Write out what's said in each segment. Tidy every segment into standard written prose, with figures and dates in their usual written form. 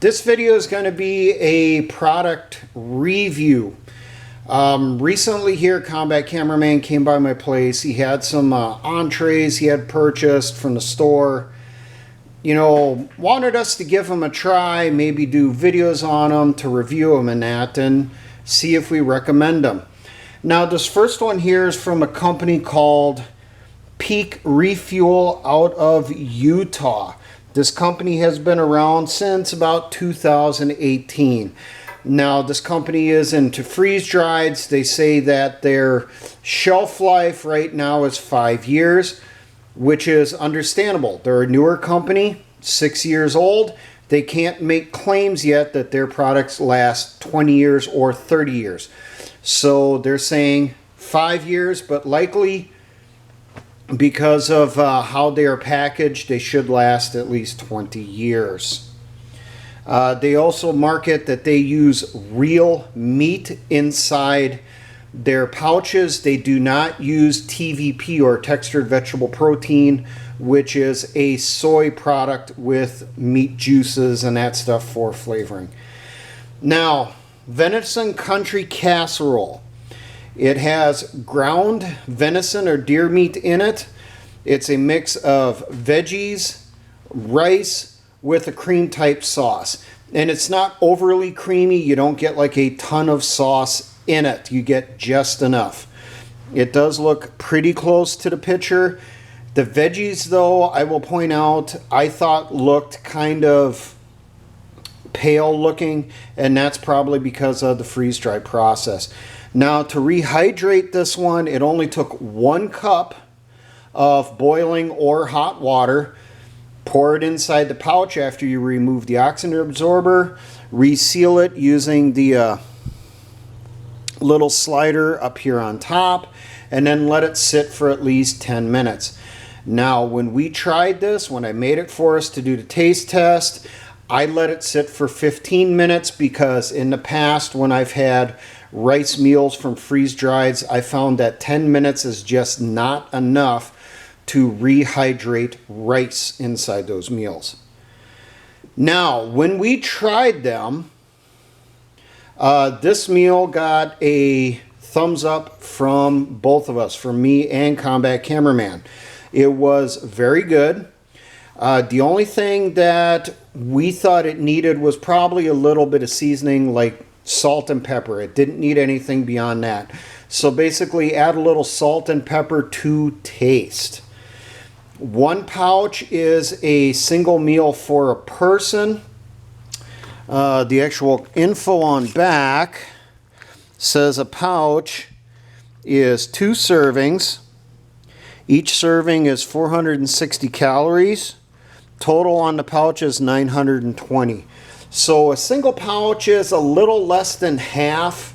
This video is going to be a product review. Recently here, Combat Cameraman came by my place. He had some entrees he had purchased from the store. You know, wanted us to give them a try, maybe do videos on them to review them and that, and see if we recommend them. Now, this first one here is from a company called Peak Refuel out of Utah. This company has been around since about 2018. Now, this company is into freeze-drieds. They say that their shelf life right now is 5 years, which is understandable. They're a newer company, 6 years old. They can't make claims yet that their products last 20 years or 30 years. So they're saying 5 years, but likely because of how they are packaged, they should last at least 20 years. They also market that they use real meat inside their pouches. They do not use TVP, or textured vegetable protein, which is a soy product with meat juices and that stuff for flavoring. Now, Venison Country Casserole. It has ground venison or deer meat in it. It's a mix of veggies, rice with a cream type sauce. And it's not overly creamy. You don't get like a ton of sauce in it. You get just enough. It does look pretty close to the picture. The veggies, though, I will point out, I thought looked kind of pale looking, and that's probably because of the freeze-dry process. Now, to rehydrate this one, it only took 1 cup of boiling or hot water. Pour it inside the pouch after you remove the oxygen absorber. Reseal it using the little slider up here on top, and then let it sit for at least 10 minutes. Now, when we tried this, when I made it for us to do the taste test, I let it sit for 15 minutes because in the past, when I've had rice meals from freeze-drieds, I found that 10 minutes is just not enough to rehydrate rice inside those meals. Now, when we tried them, this meal got a thumbs up from both of us, from me and Combat Cameraman. It was very good. The only thing that we thought it needed was probably a little bit of seasoning, like salt and pepper. It didn't need anything beyond that. So basically add a little salt and pepper to taste. 1 pouch is a single meal for a person. The actual info on back says a pouch is 2 servings. Each serving is 460 calories. Total on the pouch is 920. So a single pouch is a little less than half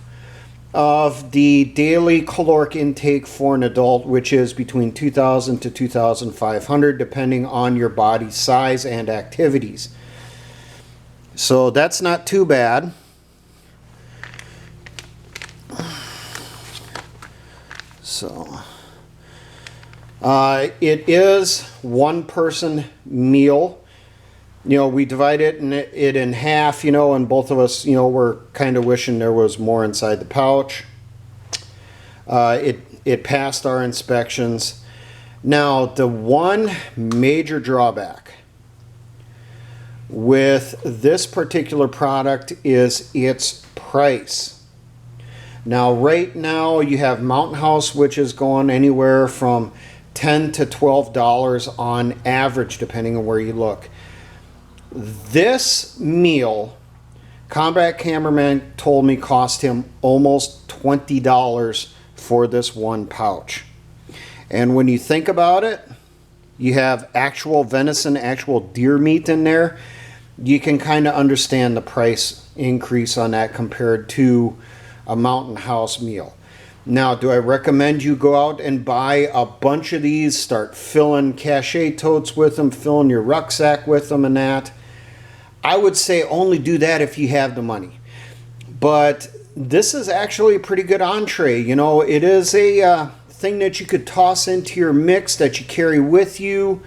of the daily caloric intake for an adult, which is between 2,000 to 2,500, depending on your body size and activities. So that's not too bad. So it is 1 person meal. You know, we divide it in half, you know, and both of us, you know, were kind of wishing there was more inside the pouch. It passed our inspections. Now, the one major drawback with this particular product is its price. Now, right now, you have Mountain House, which is going anywhere from $10 to $12 on average, depending on where you look. This meal, Combat Cameraman told me, cost him almost $20 for this 1 pouch. And when you think about it, you have actual venison, actual deer meat in there. You can kind of understand the price increase on that compared to a Mountain House meal. Now, do I recommend you go out and buy a bunch of these, start filling cachet totes with them, filling your rucksack with them and that? I would say only do that if you have the money. But this is actually a pretty good entree. You know, it is a thing that you could toss into your mix that you carry with you,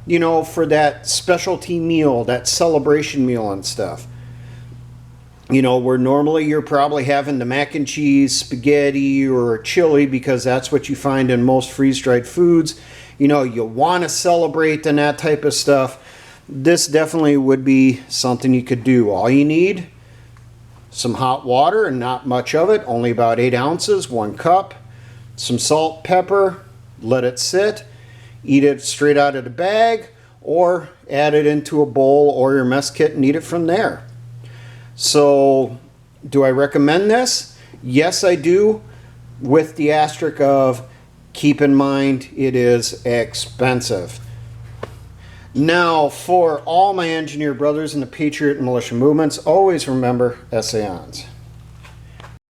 you know, for that specialty meal, that celebration meal and stuff. You know, where normally you're probably having the mac and cheese, spaghetti, or chili, because that's what you find in most freeze-dried foods. You know, you want to celebrate and that type of stuff. This definitely would be something you could do. All you need, some hot water, and not much of it, only about 8 ounces, 1 cup, some salt, pepper, let it sit, eat it straight out of the bag, or add it into a bowl or your mess kit and eat it from there. So, do I recommend this? Yes, I do, with the asterisk of keep in mind it is expensive. Now, for all my engineer brothers in the Patriot and militia movements, always remember essayons.